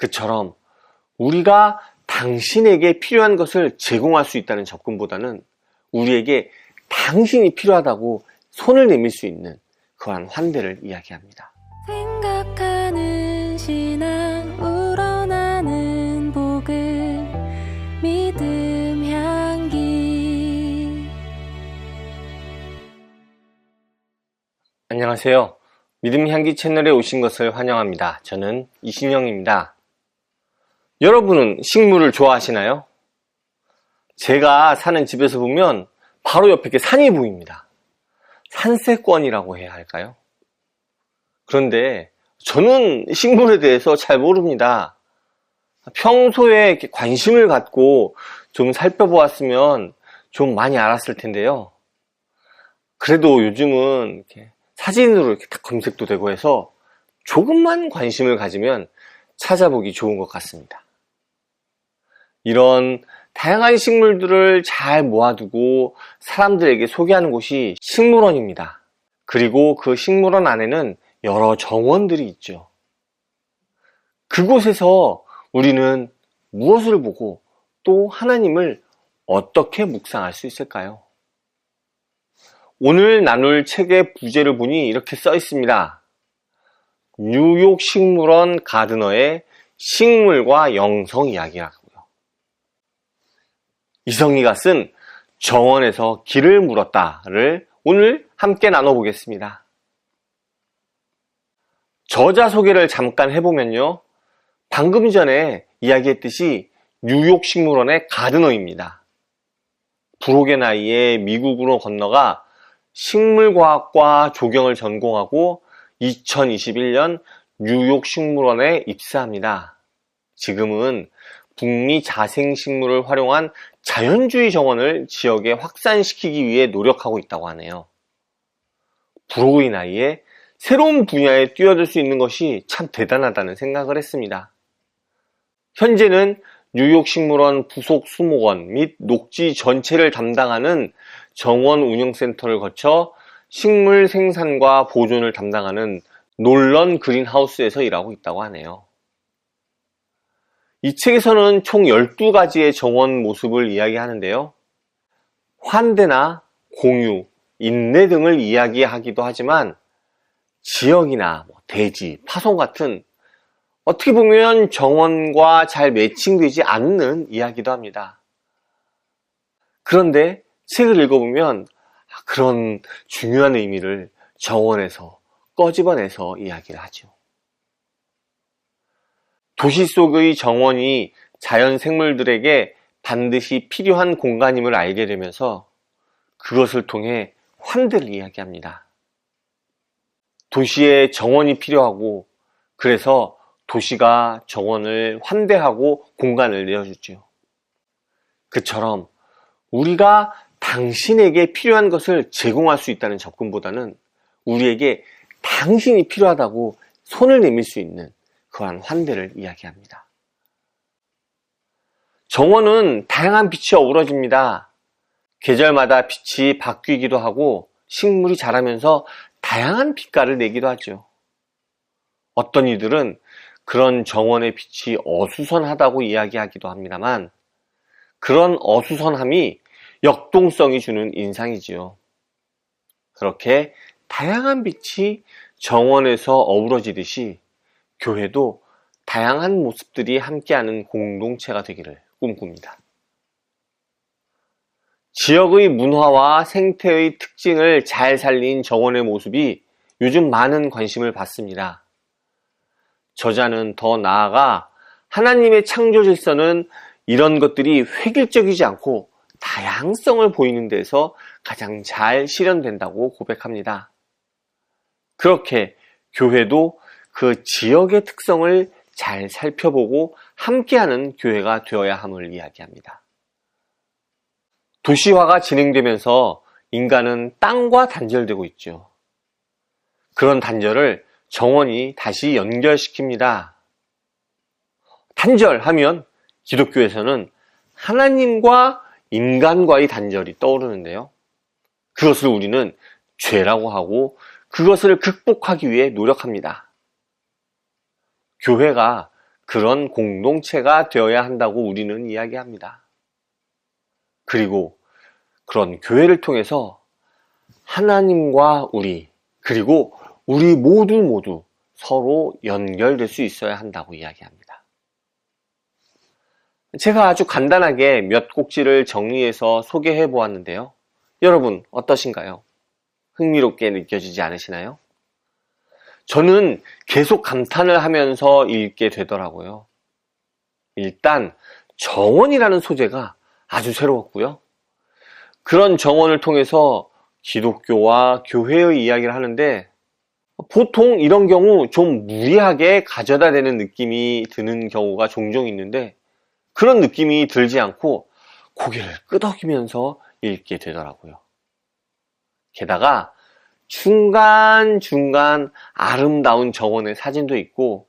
그처럼 우리가 당신에게 필요한 것을 제공할 수 있다는 접근보다는 우리에게 당신이 필요하다고 손을 내밀 수 있는 그러한 환대를 이야기합니다. 생각하는 신앙 우러나는 복음 믿음 향기. 안녕하세요. 믿음 향기 채널에 오신 것을 환영합니다. 저는 이신영입니다. 여러분은 식물을 좋아하시나요? 제가 사는 집에서 보면 바로 옆에 이렇게 산이 보입니다. 산세권이라고 해야 할까요? 그런데 저는 식물에 대해서 잘 모릅니다. 평소에 이렇게 관심을 갖고 좀 살펴보았으면 좀 많이 알았을 텐데요. 그래도 요즘은 이렇게 사진으로 이렇게 딱 검색도 되고 해서 조금만 관심을 가지면 찾아보기 좋은 것 같습니다. 이런 다양한 식물들을 잘 모아두고 사람들에게 소개하는 곳이 식물원입니다. 그리고 그 식물원 안에는 여러 정원들이 있죠. 그곳에서 우리는 무엇을 보고 또 하나님을 어떻게 묵상할 수 있을까요? 오늘 나눌 책의 부제를 보니 이렇게 써 있습니다. 뉴욕 식물원 가드너의 식물과 영성 이야기라고요. 이성희가 쓴 정원에서 길을 물었다를 오늘 함께 나눠보겠습니다. 저자 소개를 잠깐 해보면요. 방금 전에 이야기했듯이 뉴욕 식물원의 가드너입니다. 불혹의 나이에 미국으로 건너가 식물과학과 조경을 전공하고 2021년 뉴욕 식물원에 입사합니다. 지금은 북미 자생식물을 활용한 자연주의 정원을 지역에 확산시키기 위해 노력하고 있다고 하네요. 불혹의 나이에 새로운 분야에 뛰어들 수 있는 것이 참 대단하다는 생각을 했습니다. 현재는 뉴욕 식물원 부속 수목원 및 녹지 전체를 담당하는 정원 운영센터를 거쳐 식물 생산과 보존을 담당하는 놀런 그린하우스에서 일하고 있다고 하네요. 이 책에서는 총 12가지의 정원 모습을 이야기하는데요. 환대나 공유, 인내 등을 이야기하기도 하지만 지역이나 대지, 파송 같은 어떻게 보면 정원과 잘 매칭되지 않는 이야기도 합니다. 그런데 책을 읽어보면 그런 중요한 의미를 정원에서 꺼집어내서 이야기를 하죠. 도시 속의 정원이 자연 생물들에게 반드시 필요한 공간임을 알게 되면서 그것을 통해 환대를 이야기합니다. 도시에 정원이 필요하고 그래서 도시가 정원을 환대하고 공간을 내어주죠. 그처럼 우리가 당신에게 필요한 것을 제공할 수 있다는 접근보다는 우리에게 당신이 필요하다고 손을 내밀 수 있는 그러한 환대를 이야기합니다. 정원은 다양한 빛이 어우러집니다. 계절마다 빛이 바뀌기도 하고 식물이 자라면서 다양한 빛깔을 내기도 하죠. 어떤 이들은 그런 정원의 빛이 어수선하다고 이야기하기도 합니다만 그런 어수선함이 역동성이 주는 인상이지요. 그렇게 다양한 빛이 정원에서 어우러지듯이 교회도 다양한 모습들이 함께하는 공동체가 되기를 꿈꿉니다. 지역의 문화와 생태의 특징을 잘 살린 정원의 모습이 요즘 많은 관심을 받습니다. 저자는 더 나아가 하나님의 창조 질서는 이런 것들이 획일적이지 않고 다양성을 보이는 데서 가장 잘 실현된다고 고백합니다. 그렇게 교회도 그 지역의 특성을 잘 살펴보고 함께하는 교회가 되어야 함을 이야기합니다. 도시화가 진행되면서 인간은 땅과 단절되고 있죠. 그런 단절을 정원이 다시 연결시킵니다. 단절하면 기독교에서는 하나님과 인간과의 단절이 떠오르는데요. 그것을 우리는 죄라고 하고 그것을 극복하기 위해 노력합니다. 교회가 그런 공동체가 되어야 한다고 우리는 이야기합니다. 그리고 그런 교회를 통해서 하나님과 우리, 그리고 우리 모두 서로 연결될 수 있어야 한다고 이야기합니다. 제가 아주 간단하게 몇 꼭지를 정리해서 소개해 보았는데요. 여러분 어떠신가요? 흥미롭게 느껴지지 않으시나요? 저는 계속 감탄을 하면서 읽게 되더라고요. 일단 정언이라는 소재가 아주 새로웠고요. 그런 정언을 통해서 기독교와 교회의 이야기를 하는데 보통 이런 경우 좀 무리하게 가져다 대는 느낌이 드는 경우가 종종 있는데 그런 느낌이 들지 않고 고개를 끄덕이면서 읽게 되더라고요. 게다가 중간중간 아름다운 정원의 사진도 있고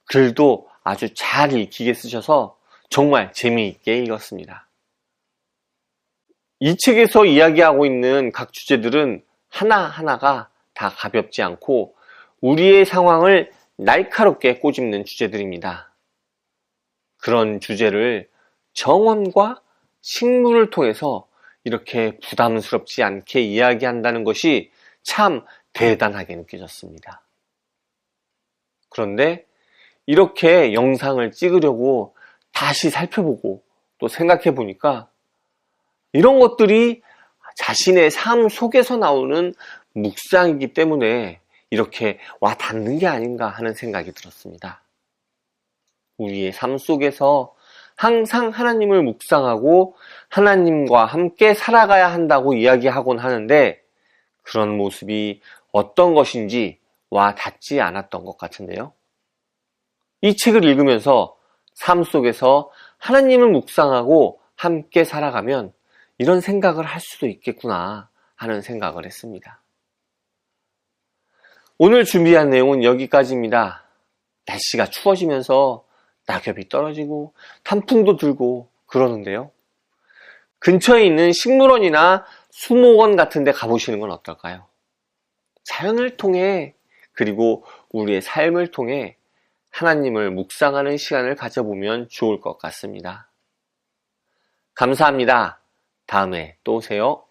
글도 아주 잘 읽히게 쓰셔서 정말 재미있게 읽었습니다. 이 책에서 이야기하고 있는 각 주제들은 하나하나가 다 가볍지 않고 우리의 상황을 날카롭게 꼬집는 주제들입니다. 그런 주제를 정언과 식물을 통해서 이렇게 부담스럽지 않게 이야기한다는 것이 참 대단하게 느껴졌습니다. 그런데 이렇게 영상을 찍으려고 다시 살펴보고 또 생각해 보니까 이런 것들이 자신의 삶 속에서 나오는 묵상이기 때문에 이렇게 와 닿는 게 아닌가 하는 생각이 들었습니다. 우리의 삶 속에서 항상 하나님을 묵상하고 하나님과 함께 살아가야 한다고 이야기하곤 하는데 그런 모습이 어떤 것인지 와 닿지 않았던 것 같은데요. 이 책을 읽으면서 삶 속에서 하나님을 묵상하고 함께 살아가면 이런 생각을 할 수도 있겠구나 하는 생각을 했습니다. 오늘 준비한 내용은 여기까지입니다. 날씨가 추워지면서 낙엽이 떨어지고 단풍도 들고 그러는데요. 근처에 있는 식물원이나 수목원 같은 데 가보시는 건 어떨까요? 자연을 통해 그리고 우리의 삶을 통해 하나님을 묵상하는 시간을 가져보면 좋을 것 같습니다. 감사합니다. 다음에 또 오세요.